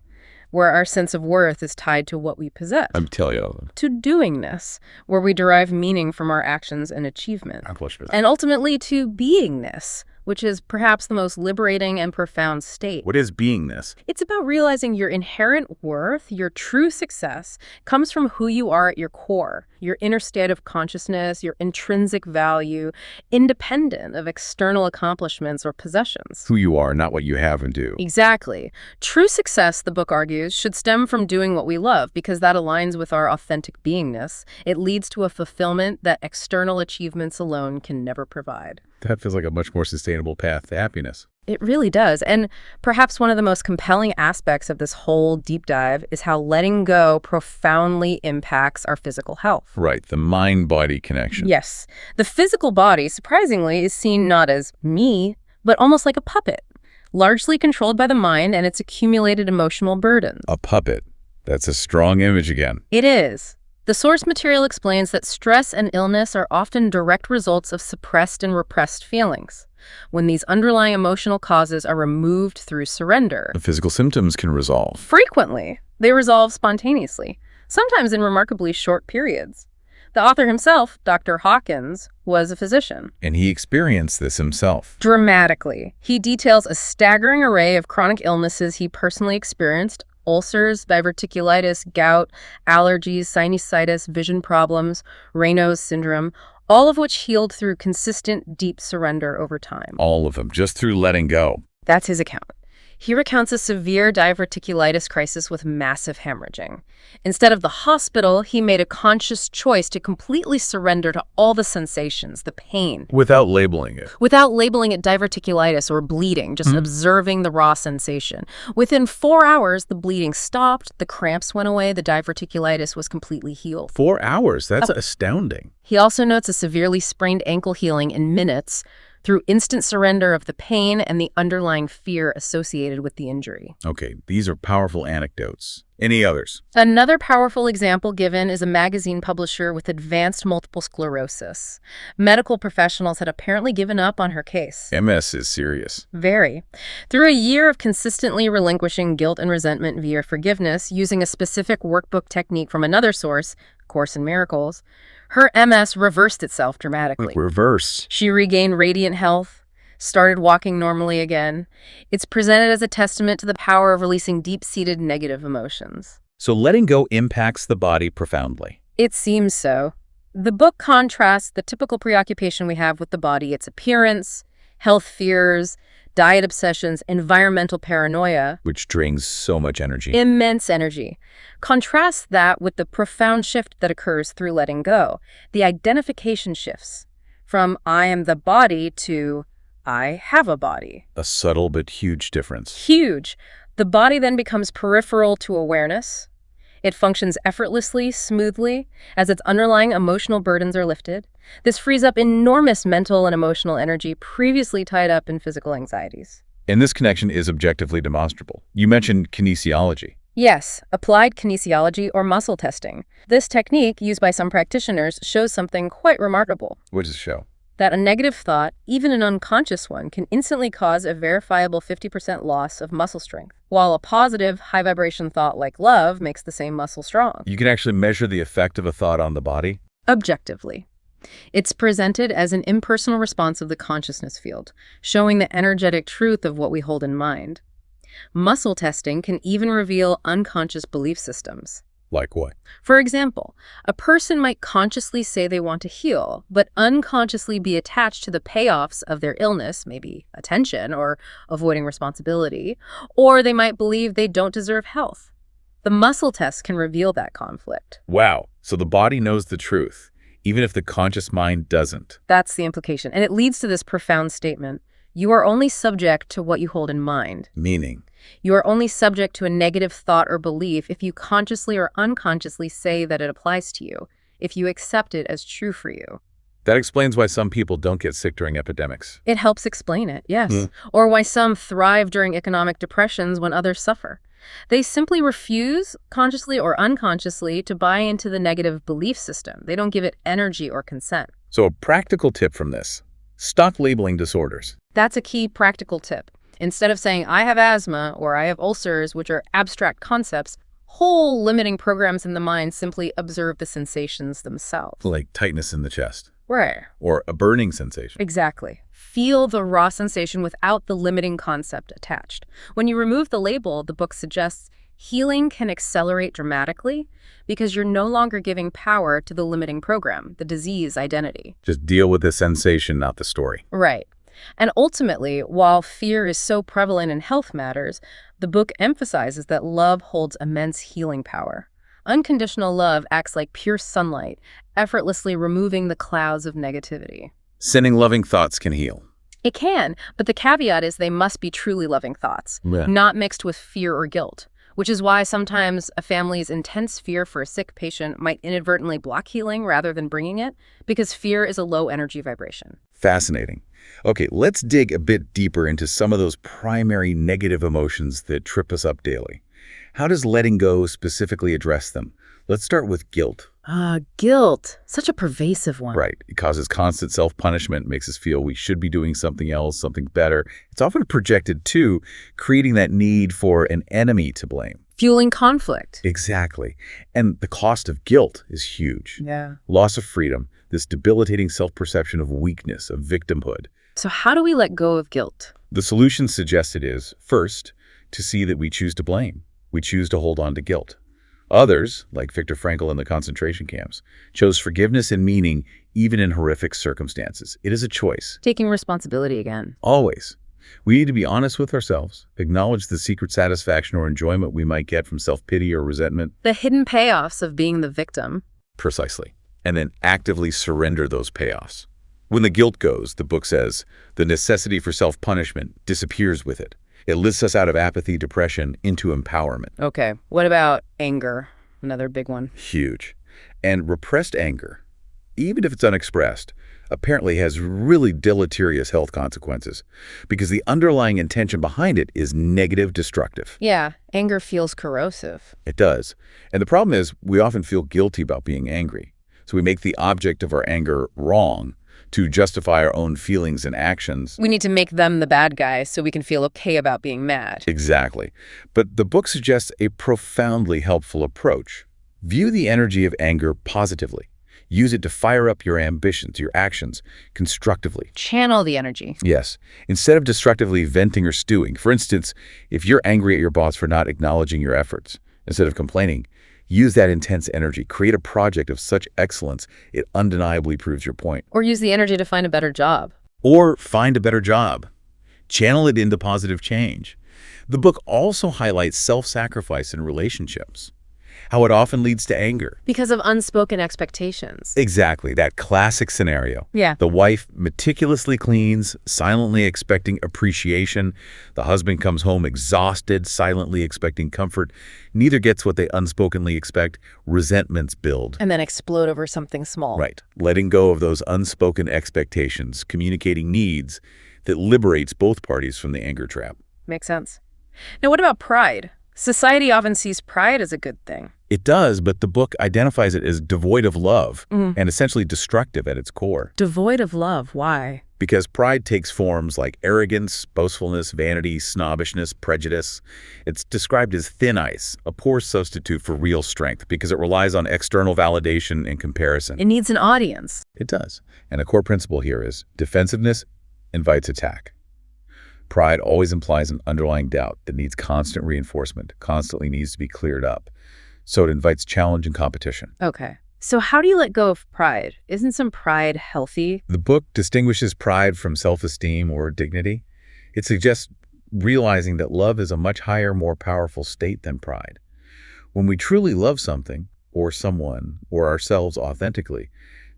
where our sense of worth is tied to what we possess, I'm telling you. to doingness, where we derive meaning from our actions and achievement, and ultimately to beingness, which is perhaps the most liberating and profound state. What is beingness? It's about realizing your inherent worth, your true success, comes from who you are at your core, your inner state of consciousness, your intrinsic value, independent of external accomplishments or possessions. Who you are, not what you have and do. Exactly. True success, the book argues, should stem from doing what we love because that aligns with our authentic beingness. It leads to a fulfillment that external achievements alone can never provide. That feels like a much more sustainable path to happiness. It really does. And perhaps one of the most compelling aspects of this whole deep dive is how letting go profoundly impacts our physical health. Right, the mind-body connection. Yes. The physical body, surprisingly, is seen not as me, but almost like a puppet, largely controlled by the mind and its accumulated emotional burdens. A puppet. That's a strong image again. It is. The source material explains that stress and illness are often direct results of suppressed and repressed feelings. When these underlying emotional causes are removed through surrender, The physical symptoms can resolve. frequently, they resolve spontaneously, sometimes in remarkably short periods. The author himself, Dr. Hawkins, was a physician. And he experienced this himself. Dramatically, he details a staggering array of chronic illnesses he personally experienced: ulcers, diverticulitis, gout, allergies, sinusitis, vision problems, Raynaud's syndrome, all of which healed through consistent, deep surrender over time. All of them, just through letting go. That's his account. He recounts a severe diverticulitis crisis with massive hemorrhaging. Instead of the hospital, he made a conscious choice to completely surrender to all the sensations, the pain. Without labeling it. Without labeling it diverticulitis or bleeding, just observing the raw sensation. Within 4 hours, the bleeding stopped, the cramps went away, the diverticulitis was completely healed. 4 hours, that's astounding. He also notes a severely sprained ankle healing in minutes through instant surrender of the pain and the underlying fear associated with the injury. Okay, these are powerful anecdotes. Any others? Another powerful example given is a magazine publisher with advanced multiple sclerosis. Medical professionals had apparently given up on her case. MS is serious. Very. Through a year of consistently relinquishing guilt and resentment via forgiveness, using a specific workbook technique from another source, Course in Miracles, her MS reversed itself dramatically. Reverse. She regained radiant health, started walking normally again. It's presented as a testament to the power of releasing deep-seated negative emotions. So letting go impacts the body profoundly. It seems so. The book contrasts the typical preoccupation we have with the body, its appearance, health fears, diet obsessions, environmental paranoia. Which drains so much energy. Immense energy. Contrast that with the profound shift that occurs through letting go. The identification shifts from I am the body to I have a body. A subtle but huge difference. Huge. The body then becomes peripheral to awareness. It functions effortlessly, smoothly, as its underlying emotional burdens are lifted. This frees up enormous mental and emotional energy previously tied up in physical anxieties. And this connection is objectively demonstrable. You mentioned kinesiology. Yes, applied kinesiology or muscle testing. This technique, used by some practitioners, shows something quite remarkable. What does it show? That a negative thought, even an unconscious one, can instantly cause a verifiable 50% loss of muscle strength, while a positive, high-vibration thought like love makes the same muscle strong. You can actually measure the effect of a thought on the body? Objectively. It's presented as an impersonal response of the consciousness field, showing the energetic truth of what we hold in mind. Muscle testing can even reveal unconscious belief systems. Like what? For example, a person might consciously say they want to heal, but unconsciously be attached to the payoffs of their illness, maybe attention or avoiding responsibility, or they might believe they don't deserve health. The muscle test can reveal that conflict. Wow. So the body knows the truth, even if the conscious mind doesn't. That's the implication. And it leads to this profound statement. You are only subject to what you hold in mind. Meaning? You are only subject to a negative thought or belief if you consciously or unconsciously say that it applies to you, if you accept it as true for you. That explains why some people don't get sick during epidemics. It helps explain it, yes. Or why some thrive during economic depressions when others suffer. They simply refuse, consciously or unconsciously, to buy into the negative belief system. They don't give it energy or consent. So a practical tip from this: stop labeling disorders. That's a key practical tip. Instead of saying, I have asthma or I have ulcers, which are abstract concepts, whole limiting programs in the mind simply observe the sensations themselves. Like tightness in the chest. Right. Or a burning sensation. Exactly. Feel the raw sensation without the limiting concept attached. When you remove the label, the book suggests healing can accelerate dramatically because you're no longer giving power to the limiting program, the disease identity. Just deal with the sensation, not the story. Right. And ultimately, while fear is so prevalent in health matters, the book emphasizes that love holds immense healing power. Unconditional love acts like pure sunlight, effortlessly removing the clouds of negativity. Sending loving thoughts can heal. It can, but the caveat is they must be truly loving thoughts, not mixed with fear or guilt, which is why sometimes a family's intense fear for a sick patient might inadvertently block healing rather than bringing it, because fear is a low-energy vibration. Fascinating. Okay, let's dig a bit deeper into some of those primary negative emotions that trip us up daily. How does letting go specifically address them? Let's start with guilt. Guilt. Such a pervasive one. Right. It causes constant self-punishment, makes us feel we should be doing something else, something better. It's often projected, too, creating that need for an enemy to blame. Fueling conflict. Exactly. And the cost of guilt is huge. Yeah. Loss of freedom, this debilitating self-perception of weakness, of victimhood. So how do we let go of guilt? The solution suggested is, first, to see that we choose to blame. We choose to hold on to guilt. Others, like Viktor Frankl in the concentration camps, chose forgiveness and meaning even in horrific circumstances. It is a choice. Taking responsibility again. Always. We need to be honest with ourselves, acknowledge the secret satisfaction or enjoyment we might get from self-pity or resentment. The hidden payoffs of being the victim. Precisely. And then actively surrender those payoffs. When the guilt goes, the book says, the necessity for self-punishment disappears with it. It lifts us out of apathy, depression, into empowerment. Okay, what about anger? Another big one. Huge. And repressed anger, even if it's unexpressed, apparently has really deleterious health consequences because the underlying intention behind it is negative, destructive. Yeah, anger feels corrosive. It does. And the problem is we often feel guilty about being angry. So we make the object of our anger wrong to justify our own feelings and actions. We need to make them the bad guys so we can feel okay about being mad. Exactly. But the book suggests a profoundly helpful approach. View the energy of anger positively. Use it to fire up your ambitions, your actions, constructively. Channel the energy. Yes. Instead of destructively venting or stewing. For instance, if you're angry at your boss for not acknowledging your efforts, instead of complaining, use that intense energy. Create a project of such excellence, it undeniably proves your point. Or use the energy to find a better job. Or find a better job. Channel it into positive change. The book also highlights self-sacrifice in relationships, how it often leads to anger. Because of unspoken expectations. Exactly, that classic scenario. Yeah. The wife meticulously cleans, silently expecting appreciation. The husband comes home exhausted, silently expecting comfort. Neither gets what they unspokenly expect. Resentments build. And then explode over something small. Right. Letting go of those unspoken expectations, communicating needs that liberates both parties from the anger trap. Makes sense. Now, what about pride? Society often sees pride as a good thing. It does, but the book identifies it as devoid of love and essentially destructive at its core. Devoid of love. Why? Because pride takes forms like arrogance, boastfulness, vanity, snobbishness, prejudice. It's described as thin ice, a poor substitute for real strength because it relies on external validation and comparison. It needs an audience. It does. And a core principle here is defensiveness invites attack. Pride always implies an underlying doubt that needs constant reinforcement, constantly needs to be cleared up. so it invites challenge and competition. Okay. So how do you let go of pride? Isn't some pride healthy? The book distinguishes pride from self-esteem or dignity. It suggests realizing that love is a much higher, more powerful state than pride. When we truly love something, or someone, or ourselves authentically,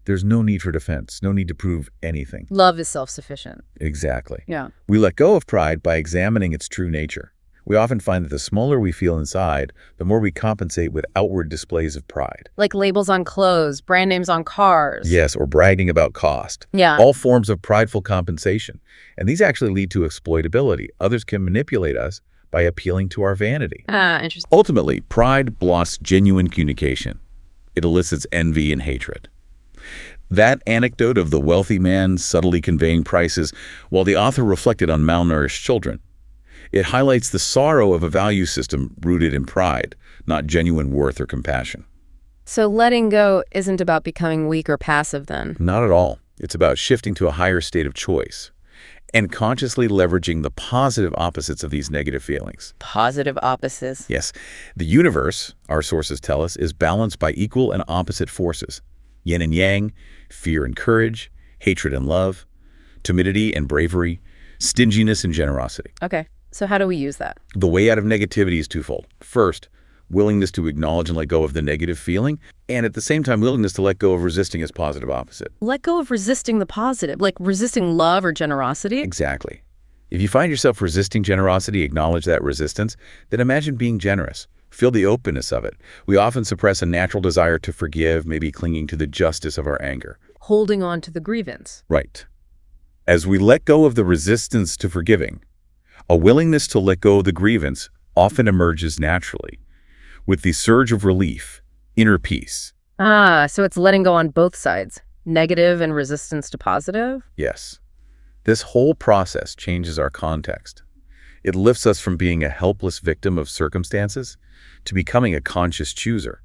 there's no need for defense, no need to prove anything. Love is self-sufficient. Exactly. Yeah. We let go of pride by examining its true nature. We often find that the smaller we feel inside, the more we compensate with outward displays of pride. Like labels on clothes, brand names on cars. Yes, or bragging about cost. Yeah. All forms of prideful compensation. And these actually lead to exploitability. Others can manipulate us by appealing to our vanity. Interesting. Ultimately, pride blocks genuine communication. It elicits envy and hatred. That anecdote of the wealthy man subtly conveying prices while the author reflected on malnourished children. It highlights the sorrow of a value system rooted in pride, not genuine worth or compassion. So letting go isn't about becoming weak or passive then? Not at all. It's about shifting to a higher state of choice and consciously leveraging the positive opposites of these negative feelings. Positive opposites. Yes, the universe, our sources tell us, is balanced by equal and opposite forces. Yin and yang, fear and courage, hatred and love, timidity and bravery, stinginess and generosity. Okay. So how do we use that? The way out of negativity is twofold. First, willingness to acknowledge and let go of the negative feeling, and at the same time, willingness to let go of resisting its positive opposite. Let go of resisting the positive, like resisting love or generosity? Exactly. If you find yourself resisting generosity, acknowledge that resistance, then imagine being generous. Feel the openness of it. We often suppress a natural desire to forgive, maybe clinging to the justice of our anger. Holding on to the grievance. Right. As we let go of the resistance to forgiving, a willingness to let go of the grievance often emerges naturally. With the surge of relief, inner peace. So it's letting go on both sides, negative and resistance to positive? Yes. This whole process changes our context. It lifts us from being a helpless victim of circumstances to becoming a conscious chooser.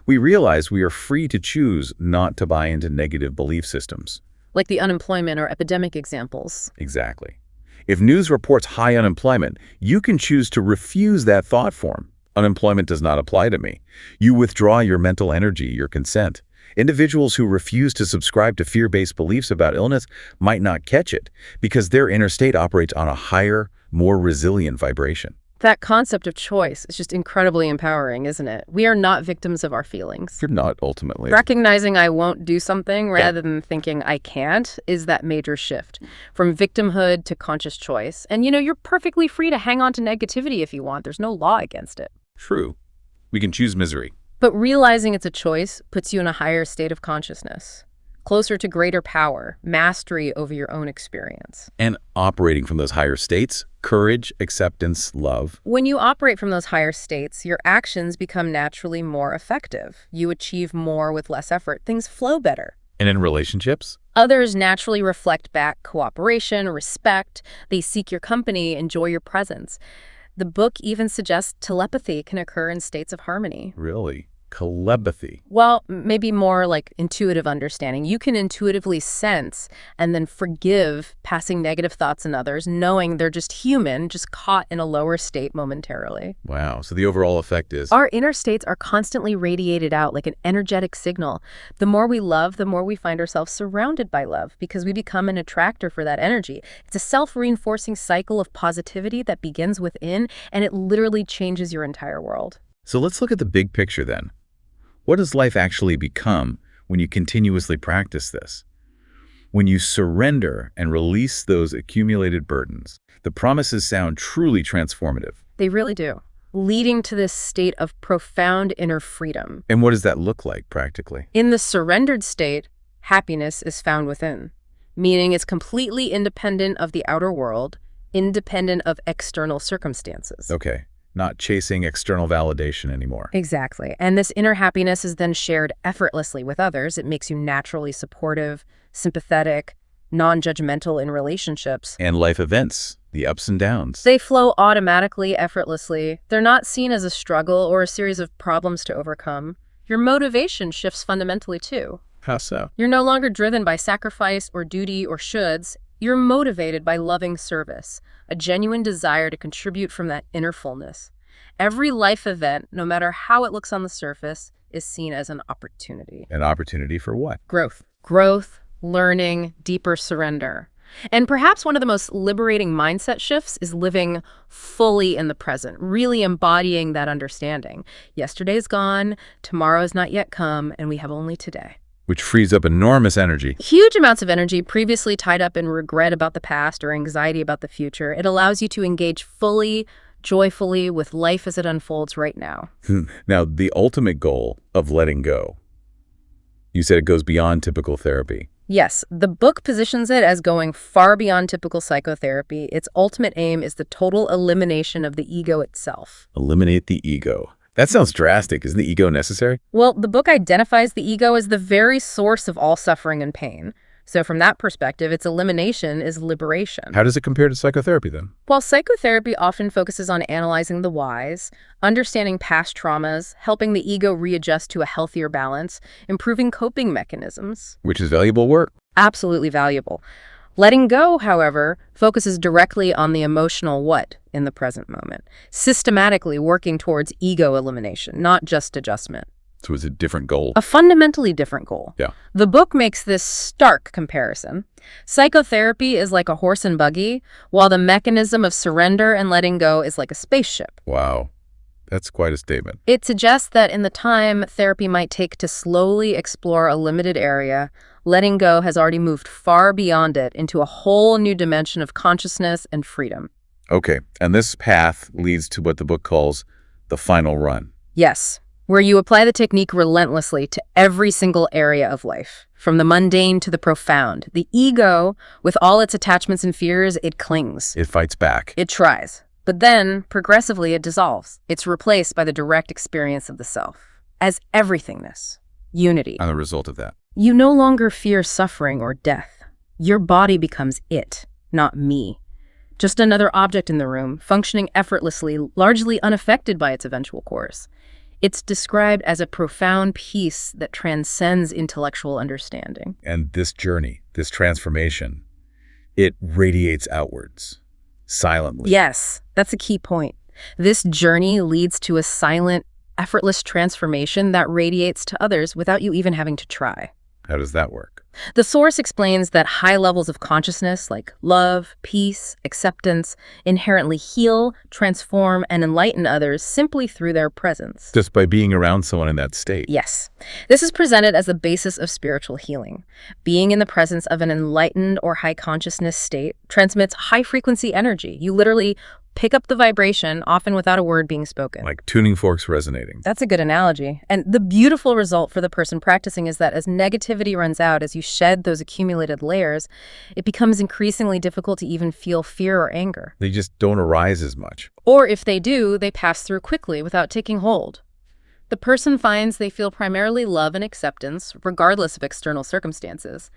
We realize we are free to choose not to buy into negative belief systems. Like the unemployment or epidemic examples. Exactly. If news reports high unemployment, you can choose to refuse that thought form. Unemployment does not apply to me. You withdraw your mental energy, your consent. Individuals who refuse to subscribe to fear-based beliefs about illness might not catch it because their inner state operates on a higher, more resilient vibration. That concept of choice is just incredibly empowering, isn't it? We are not victims of our feelings. You're not ultimately. Recognizing I won't do something rather than thinking I can't is that major shift from victimhood to conscious choice. And you're perfectly free to hang on to negativity if you want. There's no law against it. True. We can choose misery. But realizing it's a choice puts you in a higher state of consciousness, closer to greater power, mastery over your own experience. And operating from those higher states, courage, acceptance, love. When you operate from those higher states, your actions become naturally more effective. You achieve more with less effort. Things flow better. And in relationships? Others naturally reflect back cooperation, respect. They seek your company, enjoy your presence. The book even suggests telepathy can occur in states of harmony. Really? Telepathy. Well, maybe more like intuitive understanding. You can intuitively sense and then forgive passing negative thoughts in others, knowing they're just human, just caught in a lower state momentarily. Wow. So the overall effect is? Our inner states are constantly radiated out like an energetic signal. The more we love, the more we find ourselves surrounded by love because we become an attractor for that energy. It's a self-reinforcing cycle of positivity that begins within, and it literally changes your entire world. So let's look at the big picture then. What does life actually become when you continuously practice this? When you surrender and release those accumulated burdens, the promises sound truly transformative. They really do, leading to this state of profound inner freedom. And what does that look like practically? In the surrendered state, happiness is found within, meaning it's completely independent of the outer world, independent of external circumstances. Okay. Not chasing external validation anymore. Exactly. And this inner happiness is then shared effortlessly with others. It makes you naturally supportive, sympathetic, non-judgmental in relationships. And life events, the ups and downs. They flow automatically, effortlessly. They're not seen as a struggle or a series of problems to overcome. Your motivation shifts fundamentally too. How so? You're no longer driven by sacrifice or duty or shoulds. You're motivated by loving service, a genuine desire to contribute from that inner fullness. Every life event, no matter how it looks on the surface, is seen as an opportunity. An opportunity for what? Growth. Growth, learning, deeper surrender. And perhaps one of the most liberating mindset shifts is living fully in the present, really embodying that understanding. Yesterday's gone, tomorrow has not yet come, and we have only today. Which frees up enormous energy. Huge amounts of energy previously tied up in regret about the past or anxiety about the future. It allows you to engage fully, joyfully with life as it unfolds right now. Now, the ultimate goal of letting go, you said it goes beyond typical therapy. Yes, the book positions it as going far beyond typical psychotherapy. Its ultimate aim is the total elimination of the ego itself. Eliminate the ego. That sounds drastic. Isn't the ego necessary? Well, the book identifies the ego as the very source of all suffering and pain. So from that perspective, its elimination is liberation. How does it compare to psychotherapy then? While psychotherapy often focuses on analyzing the whys, understanding past traumas, helping the ego readjust to a healthier balance, improving coping mechanisms. Which is valuable work. Absolutely valuable. Letting go, however, focuses directly on the emotional what in the present moment, systematically working towards ego elimination, not just adjustment. So it's a different goal. A fundamentally different goal. Yeah. The book makes this stark comparison. Psychotherapy is like a horse and buggy, while the mechanism of surrender and letting go is like a spaceship. Wow. That's quite a statement. It suggests that in the time therapy might take to slowly explore a limited area, letting go has already moved far beyond it into a whole new dimension of consciousness and freedom. Okay, and this path leads to what the book calls the final run. Yes, where you apply the technique relentlessly to every single area of life, from the mundane to the profound. The ego, with all its attachments and fears, it clings. It fights back. It tries. But then, progressively, it dissolves. It's replaced by the direct experience of the self as everythingness, unity. And the result of that. You no longer fear suffering or death. Your body becomes it, not me. Just another object in the room, functioning effortlessly, largely unaffected by its eventual course. It's described as a profound peace that transcends intellectual understanding. And this journey, this transformation, it radiates outwards, silently. Yes, that's a key point. This journey leads to a silent, effortless transformation that radiates to others without you even having to try. How does that work? The source explains that high levels of consciousness like love, peace, acceptance inherently heal, transform, and enlighten others simply through their presence. Just by being around someone in that state. Yes. This is presented as the basis of spiritual healing. Being in the presence of an enlightened or high consciousness state transmits high-frequency energy. You literally pick up the vibration, often without a word being spoken. Like tuning forks resonating. That's a good analogy. And the beautiful result for the person practicing is that as negativity runs out, as you shed those accumulated layers, it becomes increasingly difficult to even feel fear or anger. They just don't arise as much. Or if they do, they pass through quickly without taking hold. The person finds they feel primarily love and acceptance, regardless of external circumstances.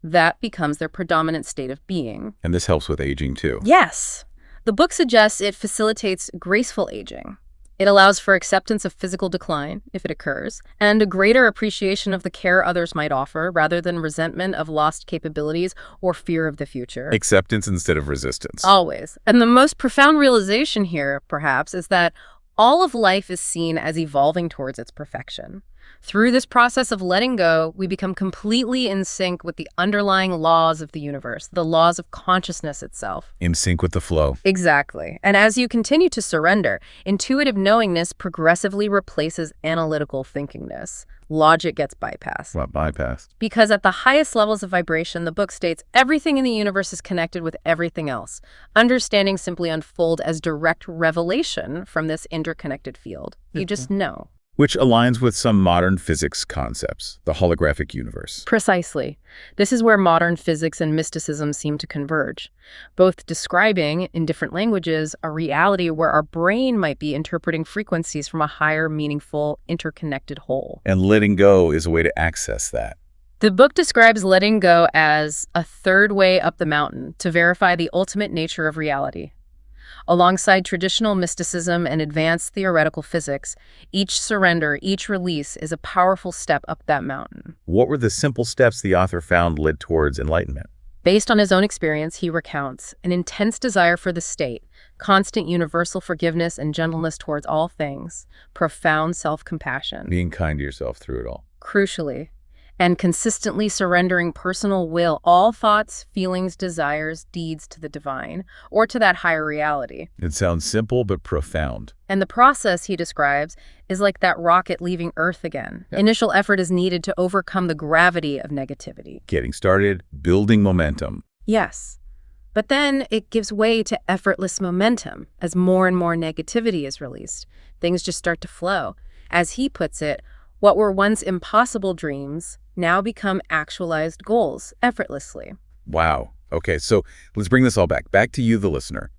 That becomes their predominant state of being. And this helps with aging too. Yes. The book suggests it facilitates graceful aging. It allows for acceptance of physical decline, if it occurs, and a greater appreciation of the care others might offer, rather than resentment of lost capabilities or fear of the future. Acceptance instead of resistance. Always. And the most profound realization here, perhaps, is that all of life is seen as evolving towards its perfection. Through this process of letting go, we become completely in sync with the underlying laws of the universe, the laws of consciousness itself. In sync with the flow. Exactly. And as you continue to surrender, intuitive knowingness progressively replaces analytical thinkingness. Logic gets bypassed. What bypassed? Because at the highest levels of vibration, the book states everything in the universe is connected with everything else. Understanding simply unfolds as direct revelation from this interconnected field. You just know. Which aligns with some modern physics concepts, the holographic universe. Precisely. This is where modern physics and mysticism seem to converge, both describing, in different languages, a reality where our brain might be interpreting frequencies from a higher, meaningful, interconnected whole. And letting go is a way to access that. The book describes letting go as a third way up the mountain to verify the ultimate nature of reality. Alongside traditional mysticism and advanced theoretical physics, each surrender, each release is a powerful step up that mountain. What were the simple steps the author found led towards enlightenment? Based on his own experience, he recounts an intense desire for the state, constant universal forgiveness and gentleness towards all things, profound self-compassion. Being kind to yourself through it all. Crucially, and consistently surrendering personal will, all thoughts, feelings, desires, deeds to the divine, or to that higher reality. It sounds simple but profound. And the process, he describes, is like that rocket leaving Earth again. Yep. Initial effort is needed to overcome the gravity of negativity. Getting started, building momentum. Yes. But then it gives way to effortless momentum as more and more negativity is released. Things just start to flow. As he puts it, what were once impossible dreams now become actualized goals effortlessly. Wow. Okay, so let's bring this all back. Back to you, the listener.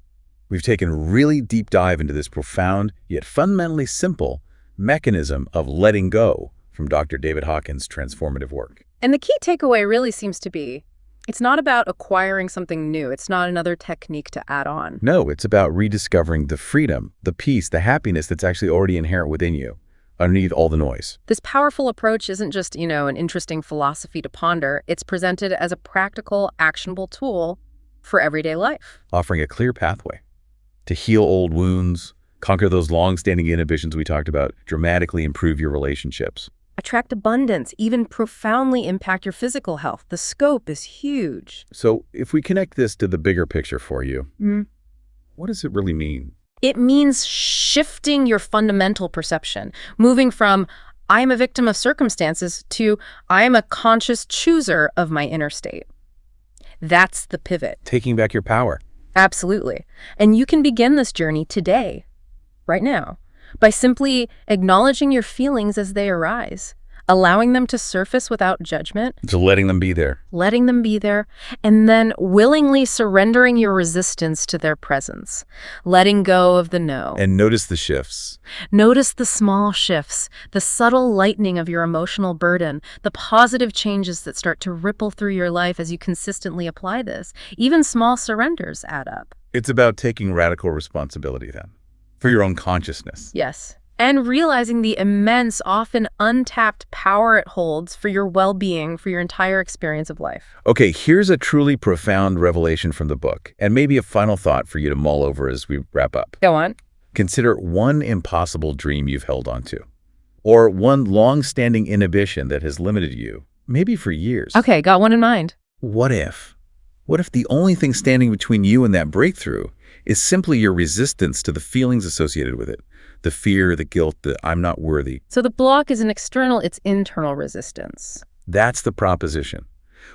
We've taken a really deep dive into this profound, yet fundamentally simple, mechanism of letting go from Dr. David Hawkins' transformative work. And the key takeaway really seems to be, it's not about acquiring something new. It's not another technique to add on. No, it's about rediscovering the freedom, the peace, the happiness that's actually already inherent within you, underneath all the noise. This powerful approach isn't just, an interesting philosophy to ponder. It's presented as a practical, actionable tool for everyday life. Offering a clear pathway to heal old wounds, conquer those long-standing inhibitions we talked about, dramatically improve your relationships. Attract abundance, even profoundly impact your physical health. The scope is huge. So if we connect this to the bigger picture for you, what does it really mean? It means shifting your fundamental perception, moving from I am a victim of circumstances to I am a conscious chooser of my inner state. That's the pivot. Taking back your power. Absolutely. And you can begin this journey today, right now, by simply acknowledging your feelings as they arise, allowing them to surface without judgment. So letting them be there. Letting them be there, and then willingly surrendering your resistance to their presence, letting go of the no. And notice the shifts. Notice the small shifts, the subtle lightening of your emotional burden, the positive changes that start to ripple through your life as you consistently apply this. Even small surrenders add up. It's about taking radical responsibility then, for your own consciousness. Yes. And realizing the immense, often untapped power it holds for your well-being, for your entire experience of life. Okay, here's a truly profound revelation from the book, and maybe a final thought for you to mull over as we wrap up. Go on. Consider one impossible dream you've held onto, or one long-standing inhibition that has limited you, maybe for years. Okay, got one in mind. What if? What if the only thing standing between you and that breakthrough is simply your resistance to the feelings associated with it? The fear, the guilt, the I'm not worthy. So the block isn't external, it's internal resistance. That's the proposition.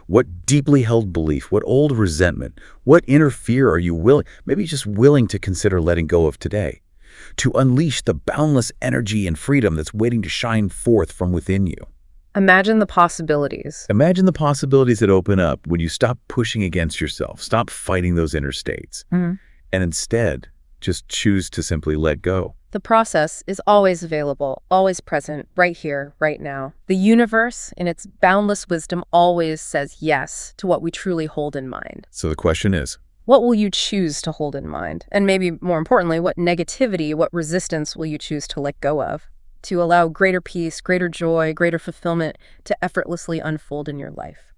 What deeply held belief, what old resentment, what inner fear are you maybe just willing to consider letting go of today? To unleash the boundless energy and freedom that's waiting to shine forth from within you. Imagine the possibilities. Imagine the possibilities that open up when you stop pushing against yourself, stop fighting those inner states, and instead just choose to simply let go. The process is always available, always present, right here, right now. The universe, in its boundless wisdom, always says yes to what we truly hold in mind. So the question is, what will you choose to hold in mind? And maybe more importantly, what negativity, what resistance will you choose to let go of? To allow greater peace, greater joy, greater fulfillment to effortlessly unfold in your life.